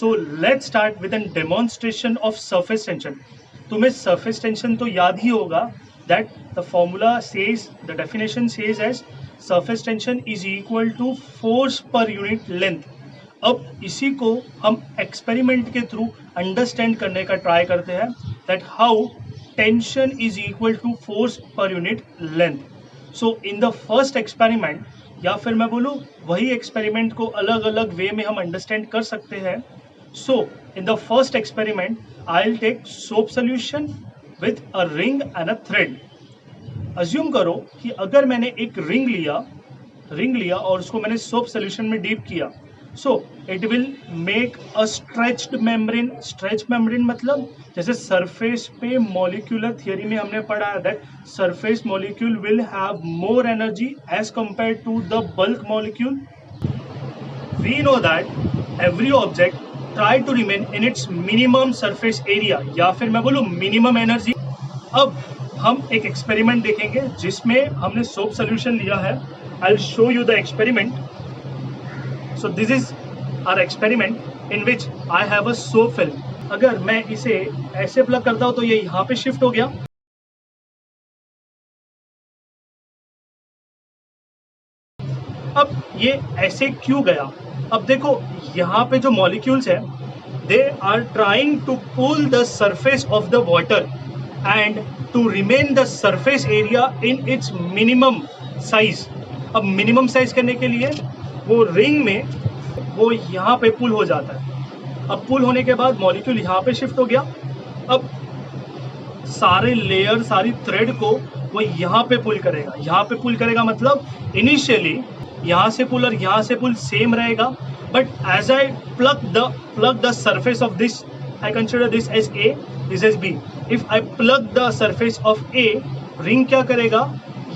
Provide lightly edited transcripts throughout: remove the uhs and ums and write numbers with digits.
So let's start with a demonstration of surface tension. तुम्हें surface tension तो याद ही होगा that the formula says, the definition says as surface tension is equal to force per unit length. अब इसी को हम experiment के through understand करने का ट्राई करते हैं that how tension is equal to force per unit length. So in the first experiment, या फिर मैं बोलूँ वही एक्सपेरिमेंट को अलग अलग वे में हम अंडरस्टैंड कर सकते हैं. So in the first experiment I will take soap solution with a ring and a thread. Assume करो कि अगर मैंने एक रिंग लिया और उसको मैंने सोप सोल्यूशन में डीप किया, so it will make a stretched membrane. Stretch membrane मतलब जैसे सरफेस पे मॉलिक्यूलर थियरी में हमने पढ़ा है that surface molecule will have more energy as compare to the bulk molecule. We know that every object try to remain in its minimum surface area, या फिर मैं बोलूँ मिनिमम एनर्जी. अब हम एक एक्सपेरिमेंट देखेंगे जिसमें हमने सोप सोल्यूशन लिया है. I will show you the experiment. So this is our experiment in which I have a soap film. अगर मैं इसे ऐसे प्लग करता हूँ तो ये यहाँ पे शिफ्ट हो गया. अब ये ऐसे क्यों गया? अब देखो यहाँ पे जो मॉलिक्यूल्स हैं they are trying to pull the surface of the water and to remain the surface area in its minimum size. अब मिनिमम साइज करने के लिए वो रिंग में वो यहाँ पे पुल हो जाता है. अब पुल होने के बाद मॉलिक्यूल यहाँ पे शिफ्ट हो गया. अब सारे लेयर सारी थ्रेड को वो यहाँ पे पुल करेगा. यहाँ पे पुल करेगा मतलब इनिशियली यहाँ से पुल और यहाँ से पुल सेम रहेगा, but as I plug the surface of this, I consider this as A, this as B. If I plug the surface of A, ring क्या करेगा,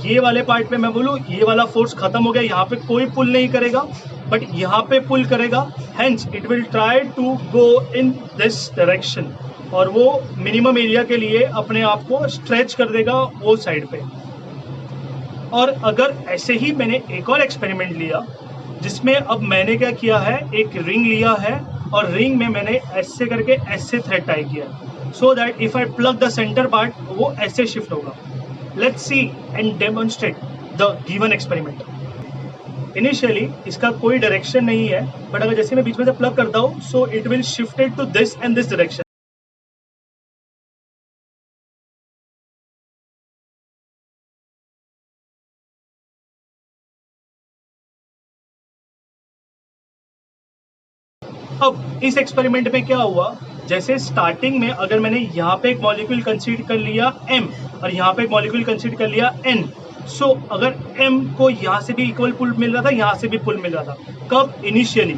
ये वाले पार्ट पे मैं बोलूँ ये वाला फोर्स खत्म हो गया, यहाँ पे कोई पुल नहीं करेगा बट यहाँ पे पुल करेगा. Hence it will try to go in this direction और वो मिनिमम एरिया के लिए अपने आप को स्ट्रेच कर देगा वो साइड पे. और अगर ऐसे ही मैंने एक और एक्सपेरिमेंट लिया जिसमें अब मैंने क्या किया है, एक रिंग लिया है और रिंग में मैंने ऐसे करके ऐसे थ्रेड टाई किया so that if I plug the centre part वो ऐसे शिफ्ट होगा. Let's see and demonstrate the given experiment. Initially इसका कोई डायरेक्शन नहीं है, बट अगर जैसे मैं बीच में से प्लग करता हूँ so it will shift it to this and this direction. अब इस एक्सपेरिमेंट में क्या हुआ, जैसे स्टार्टिंग में अगर मैंने यहाँ पे एक मॉलिक्यूल कंसीडर कर लिया M और यहाँ पे एक मॉलिक्यूल कंसीडर कर लिया N, सो अगर M को यहाँ से भी इक्वल पुल मिल रहा था, यहाँ से भी पुल मिल रहा था. कब? इनिशियली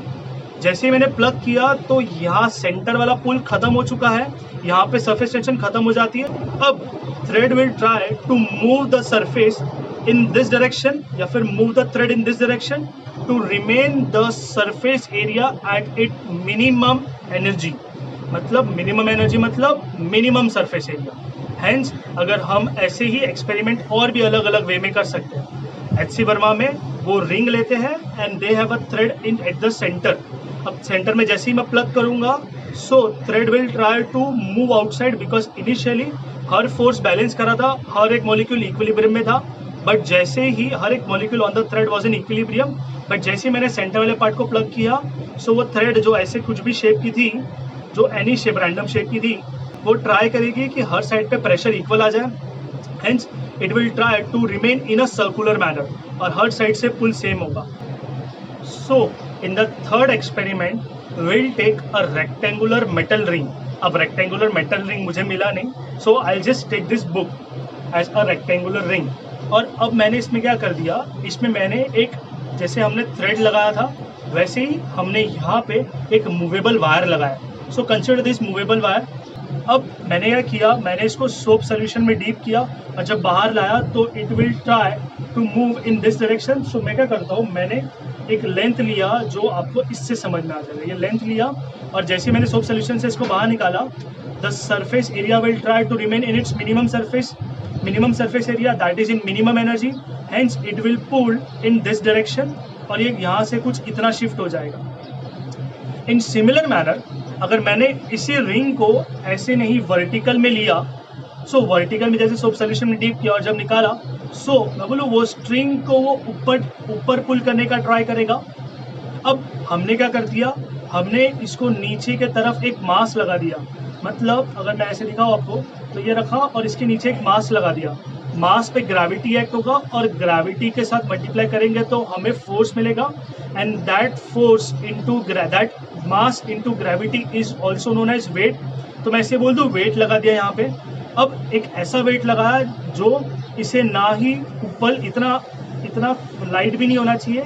जैसे ही मैंने प्लग किया तो यहाँ सेंटर वाला पुल खत्म हो चुका है, यहाँ पे सरफेस टेंशन खत्म हो जाती है. अब thread will try to move the surface in this direction या फिर move the thread in this direction to remain the surface area at it minimum energy. मतलब मिनिमम एनर्जी मतलब मिनिमम सरफेस एरिया. हेंस अगर हम ऐसे ही experiment और भी अलग अलग वे में कर सकते हैं. एच.सी. वर्मा में वो रिंग लेते हैं and they have a thread in at the centre. अब सेंटर में जैसे ही मैं प्लग करूंगा so thread will try to move outside because initially हर फोर्स बैलेंस करा था, हर एक मॉलिक्यूल इक्विलिब्रियम में था, बट जैसे ही हर एक molecule on the thread was in equilibrium, but जैसे ही मैंने सेंटर वाले पार्ट को प्लग किया सो वो थ्रेड जो ऐसे कुछ भी शेप की थी, जो एनी शेप रैंडम शेप की थी, वो ट्राई करेगी कि हर साइड पे प्रेशर इक्वल आ जाए. Hence it will try to remain in a circular manner और हर साइड से पुल सेम होगा. So in the third experiment will take a rectangular metal ring. अब रेक्टेंगुलर मेटल रिंग मुझे मिला नहीं, so I just take this book as a rectangular ring. और अब मैंने इसमें क्या कर दिया, इसमें मैंने एक जैसे हमने थ्रेड लगाया था वैसे ही हमने यहाँ पे एक मूवेबल वायर लगाया. So consider this movable wire. अब मैंने क्या किया, मैंने इसको सोप सोल्यूशन में डीप किया और जब बाहर लाया तो it will try to move in this direction. So मैं क्या करता हूँ, मैंने एक लेंथ लिया जो आपको इससे समझ में आ जाएगा. ये लेंथ लिया और जैसे मैंने सोप सोल्यूशन से इसको बाहर निकाला, the surface area will try to remain in its minimum surface area that is in minimum energy. Hence it will pull in this direction और ये यहाँ से कुछ इतना शिफ्ट हो जाएगा. इन सिमिलर मैनर अगर मैंने इसी रिंग को ऐसे नहीं वर्टिकल में लिया, सो वर्टिकल में जैसे सोप सोल्यूशन में डीप किया और जब निकाला, सो मैं बोलूँ वो स्ट्रिंग को वो ऊपर पुल करने का ट्राई करेगा। अब हमने क्या कर दिया, हमने इसको नीचे के तरफ एक मास लगा दिया। मतलब अगर मैं ऐसे दिखाऊँ आपको, तो ये रखा और इसके नीचे एक मास लगा दिया। मास पे ग्रेविटी एक्ट होगा और ग्रेविटी के साथ मल्टीप्लाई करेंगे तो हमें फोर्स मिलेगा, and that force into that mass into gravity is also known as weight. तो मैं ऐसे बोल दूं वेट लगा दिया यहाँ पे। अब एक ऐसा वेट लगाया जो इसे ना ही ऊपर इतना लाइट भी नहीं होना चाहिए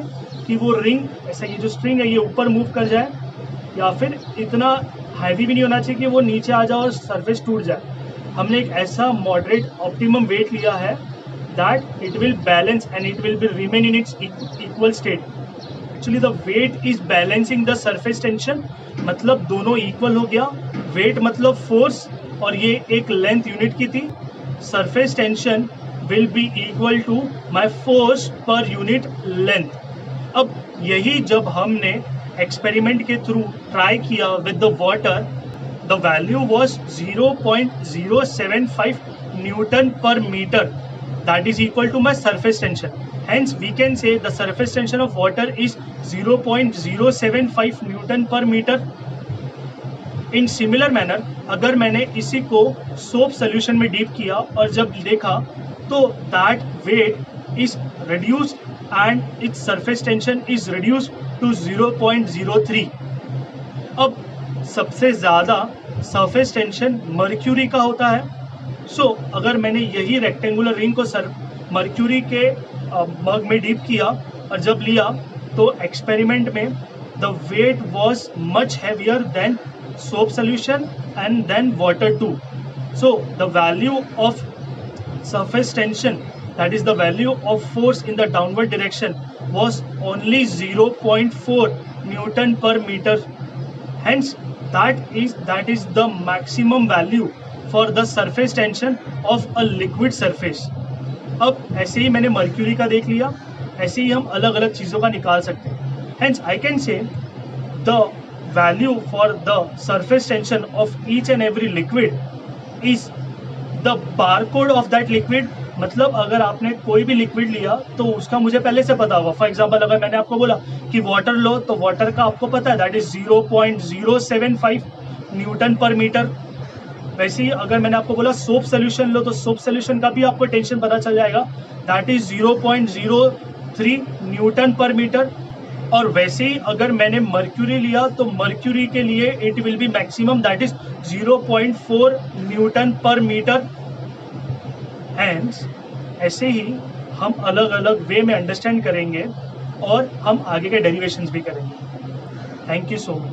कि वो रिंग ऐसा, ये जो स्ट्रिंग है ये ऊपर मूव कर जाए, या फिर इतना हैवी भी नहीं होना चाहिए कि वो नीचे आ जाए और सरफेस टूट जाए। हमने एक ऐसा मॉडरेट ऑप्टिमम वेट लिया है that it will balance and it will be remain in its equal state. Actually the weight is balancing the surface tension, मतलब दोनों इक्वल हो गया। वेट मतलब फोर्स और ये एक लेंथ यूनिट की थी। Surface tension will be equal to my force per unit length. अब यही जब हमने एक्सपेरिमेंट के थ्रू ट्राई किया with the water, the value was 0.075 Newton per meter, that is equal to my surface tension. Hence we can say the surface tension of water is 0.075 Newton per meter. In similar manner अगर मैंने इसी को soap solution में deep किया और जब देखा तो that weight is reduced and its surface tension is reduced to 0.03. अब सबसे ज़्यादा सरफेस टेंशन मर्क्यूरी का होता है। सो अगर मैंने यही रेक्टेंगुलर रिंग को मर्क्यूरी के मग में डीप किया और जब लिया तो एक्सपेरिमेंट में the weight was much heavier than soap solution and then water too. So the value of surface tension, that is the value of force in the downward direction, was only 0.4 Newton per meter. Hence that is the maximum value for the surface tension of a liquid surface. अब ऐसे ही मैंने mercury का देख लिया, ऐसे ही हम अलग अलग चीज़ों का निकाल सकते हैं। Hence I can say the value for the surface tension of each and every liquid is the barcode of that liquid। मतलब अगर आपने कोई भी लिक्विड लिया तो उसका मुझे पहले से पता होगा। फॉर एग्जाम्पल अगर मैंने आपको बोला कि वाटर लो तो वाटर का आपको पता है दैट इज 0.075 न्यूटन पर मीटर। वैसे ही अगर मैंने आपको बोला सोप सोल्यूशन लो तो सोप सोल्यूशन का भी आपको टेंशन पता चल जाएगा दैट इज 0.03 न्यूटन पर मीटर। और वैसे ही अगर मैंने मर्क्यूरी लिया तो मर्क्यूरी के लिए it will B maximum that is 0.4 Newton पर मीटर। हैंस ऐसे ही हम अलग अलग वे में अंडरस्टैंड करेंगे और हम आगे के डेरिवेशंस भी करेंगे। Thank you so much.